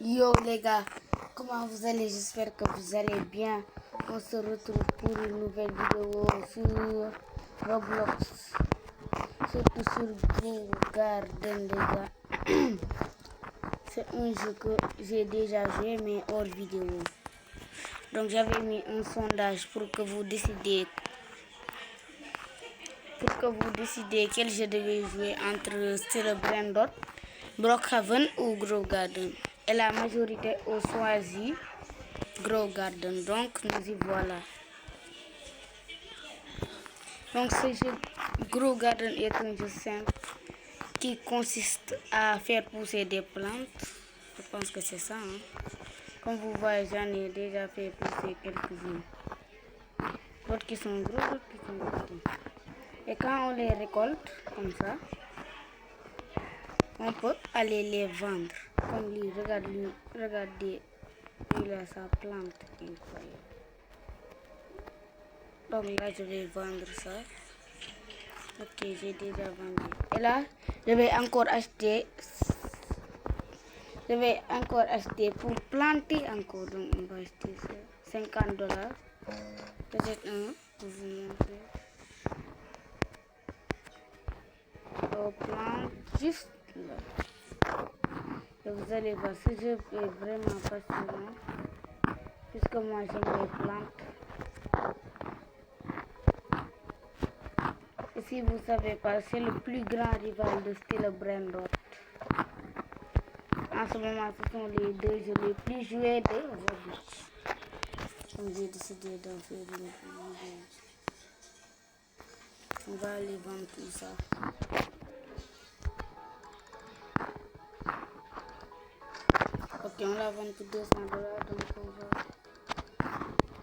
Yo les gars, comment vous allez? J'espère que vous allez bien. On se retrouve pour une nouvelle vidéo sur Roblox, surtout sur Grow Garden les gars. C'est un jeu que j'ai déjà joué mais hors vidéo. Donc j'avais mis un sondage pour que vous décidiez quel jeu devait jouer entre Still Brandon, Brookhaven ou Grow Garden. Et la majorité a choisi Grow Garden. Donc nous y voilà. Donc ce jeu Grow Garden est un jeu simple qui consiste à faire pousser des plantes. Je pense que c'est ça. Comme vous voyez, j'en ai déjà fait pousser quelques-unes. D'autres qui sont gros, d'autres qui sont petits. Et quand on les récolte, comme ça, on peut aller les vendre. Comme lui, regardez, il a sa plante incroyable. Donc là, je vais vendre ça. Ok, j'ai déjà vendu. Et là, je vais encore acheter pour planter encore. Donc on va acheter ça. $50. Peut-être un pour vous montrer. On plante juste là. Et vous allez voir, ce jeu est vraiment passionnant. Puisque moi j'aime les plantes. Et si vous ne savez pas, c'est le plus grand rival de Still Brandon. En ce moment, ce sont les deux jeux les plus joués de Roblox. Donc j'ai décidé d'en faire une vidéo. On va aller vendre tout ça. Ok, on la vend pour $200. Donc on va...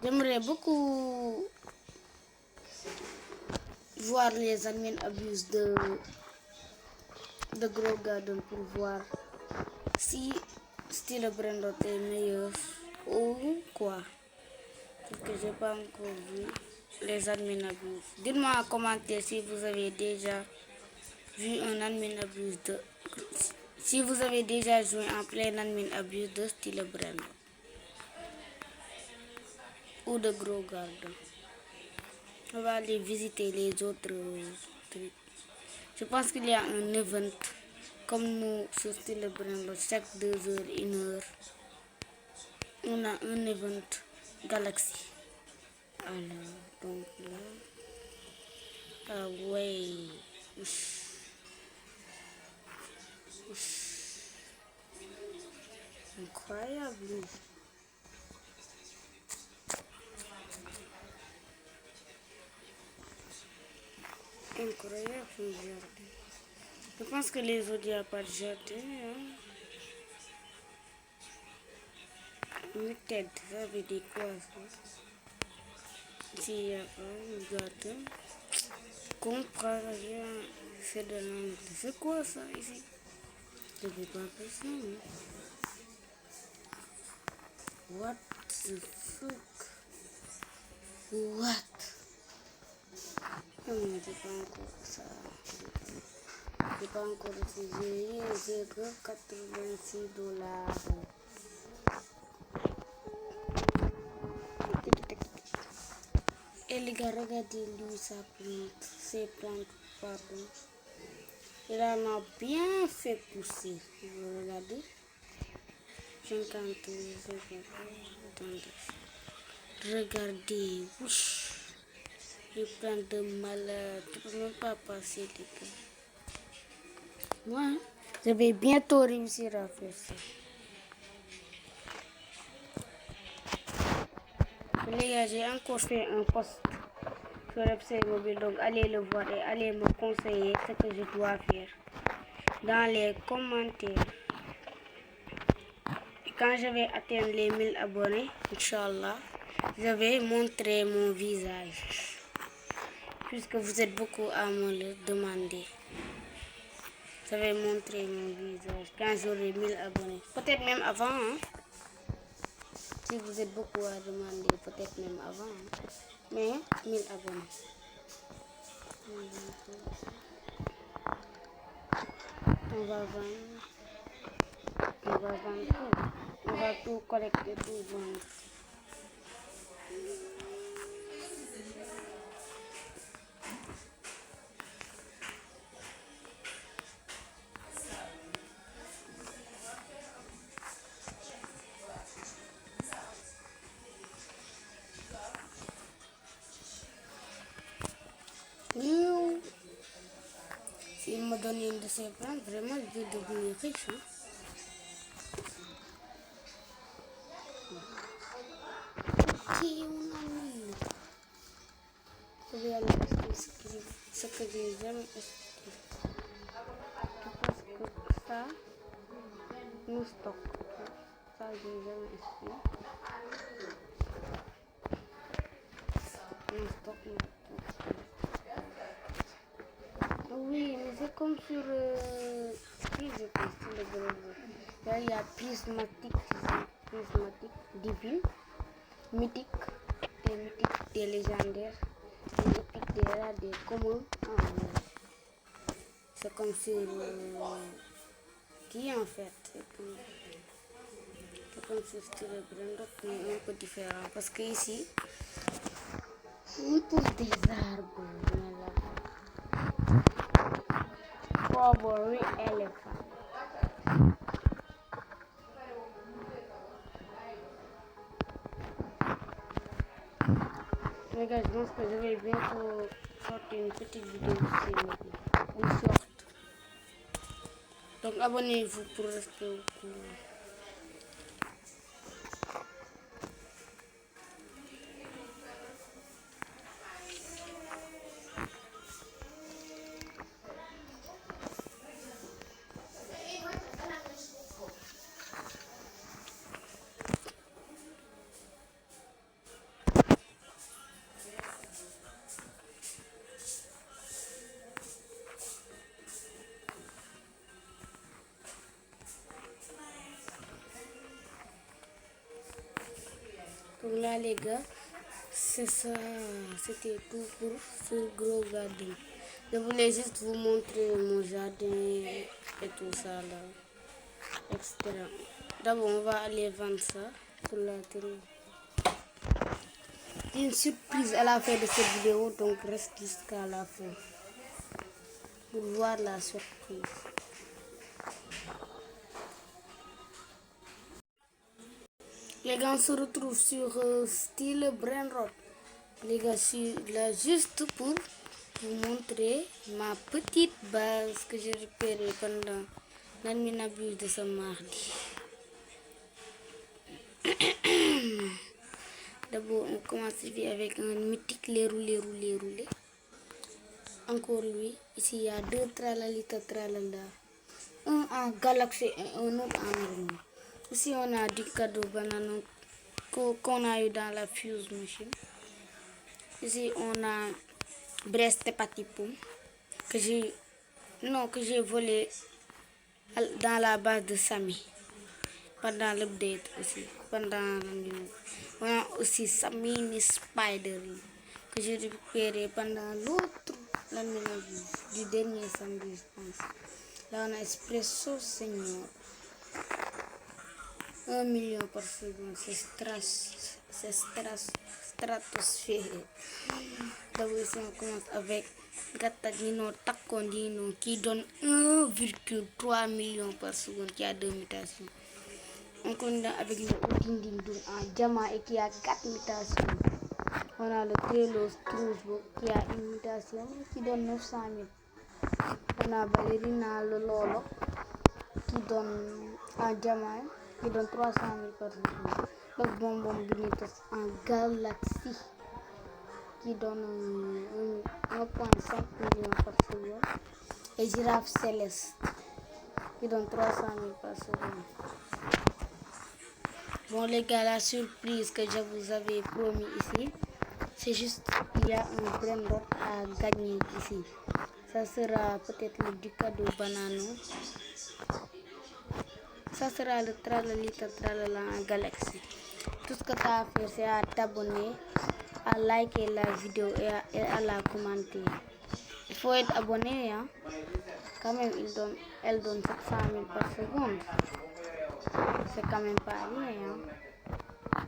J'aimerais beaucoup voir les admin abuse de Grow Garden pour voir si Still Brandon est meilleur ou quoi. Parce que j'ai pas encore vu les admin abuse. Dites-moi en commentaire si vous avez déjà vu un admin abuse si vous avez déjà joué en plein admin abuse de Still Brandon ou de Grow Garden. On va aller visiter les autres trucs. Je pense qu'il y a un event comme nous sur Still Brandon chaque 2 heures, 1 heure. On a un event Galaxy. Alors, donc là. Ah ouais. Incroyable. Incroyable ce jardin. Je pense que les autres, il n'y a pas de jardin. Une tête, ça veut dire quoi ça? Ici, il n'y a pas de jardin. Comprends rien. C'est de l'anglais. C'est quoi ça ici? Je ne peux pas faire ça. What the fuck? What? Non, j'ai pas encore ça. J'ai pas encore utilisé. J'ai que $86. Et les gars, regardez lui sa plante. Ses plantes, pardon. Il en a bien fait pousser. Vous regardez? 50, attendez. Regardez. Ouch. Les plantes de malade. Je ne peux même pas passer les gars. Moi, je vais bientôt réussir à faire ça. Les gars, j'ai encore fait un post sur website mobile, donc allez le voir et allez me conseiller ce que je dois faire dans les commentaires. Et quand je vais atteindre les 1000 abonnés, Inch'Allah, je vais montrer mon visage, puisque vous êtes beaucoup à me le demander. Je vais montrer mon visage quand j'aurai 1000 abonnés, peut-être même avant. Si vous êtes beaucoup à demander, peut-être même avant. Mais 1000 abonnés. On va vendre tout. va tout collecter, tout vendre. S'il me donne une de ces plantes, vraiment, je vais devenir riche. Hein? Ok, on a mis. Je vais aller inscrire ce que j'ai jamais inscrit. Je pense que ça, nous stock. Ça, j'ai jamais inscrit. Nous stock, oui, mais c'est comme sur qui je pense sur le browser. Là, il y a prismatique, divine, mythique, des légendaires, des épiques, des rares, des communs. C'est comme sur qui en fait. C'est comme sur le brand, mais un peu différent. Parce que ici, on pousse des arbres. Strawberry elephant. Les gars, je pense que je vais bientôt sortir une petite vidéo sur une sorte. Donc abonnez-vous pour rester au courant. Donc là les gars, c'est ça, c'était tout pour ce gros jardin. Je voulais juste vous montrer mon jardin et tout ça là, etc. D'abord on va aller vendre ça pour la télé. Une surprise à la fin de cette vidéo, donc reste jusqu'à la fin pour voir la surprise. Les gars, on se retrouve sur style Brainrot. Les gars, je suis là juste pour vous montrer ma petite base que j'ai repérée pendant la nuit nabuse de ce mardi. D'abord, on commence avec un mythique les roulés. Encore lui, ici il y a deux tralalita tralala. Un en galaxie et un autre en rond. Ici on a du cadeau banane qu'on a eu dans la fuse machine. Ici on a Brest et Patipum que j'ai volé dans la base de Samy pendant l'update aussi. On a aussi Samini Spider que j'ai récupéré pendant l'autre du dernier samedi je pense. Là on a Espresso Senior. 1 million par seconde, c'est stratosphérique. D'abord ici on commence avec Gatagino Takondino qui donne 1,3 million par seconde, qui a 2 mutations. On continue avec le Odindindou en diamant et qui a 4 mutations. On a le Trello Strusbo qui a une mutation qui donne 900 000. On a Ballerina le Lolo qui donne en diamant qui donne 300 000 par seconde. Le bonbon Binitos en galaxie qui donne 1,5 million par seconde. Et Girafe Céleste qui donne 300 000 par seconde. Bon les gars, la surprise que je vous avais promis ici, c'est juste qu'il y a un Brainrot à gagner ici. Ça sera peut-être le Ducado Banano. Ça sera le Tralalita Tralala en Galaxie. Tout ce que tu as à faire, c'est à t'abonner, à liker la vidéo et à la commenter. Il faut être abonné, hein. Quand même, elle donne 700 000 par seconde. c'est quand même pas rien, hein.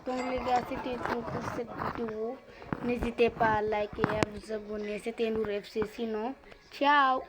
Donc les gars, c'était tout pour cette vidéo. N'hésitez pas à liker et à vous abonner. C'était Nour FC. Sinon, ciao.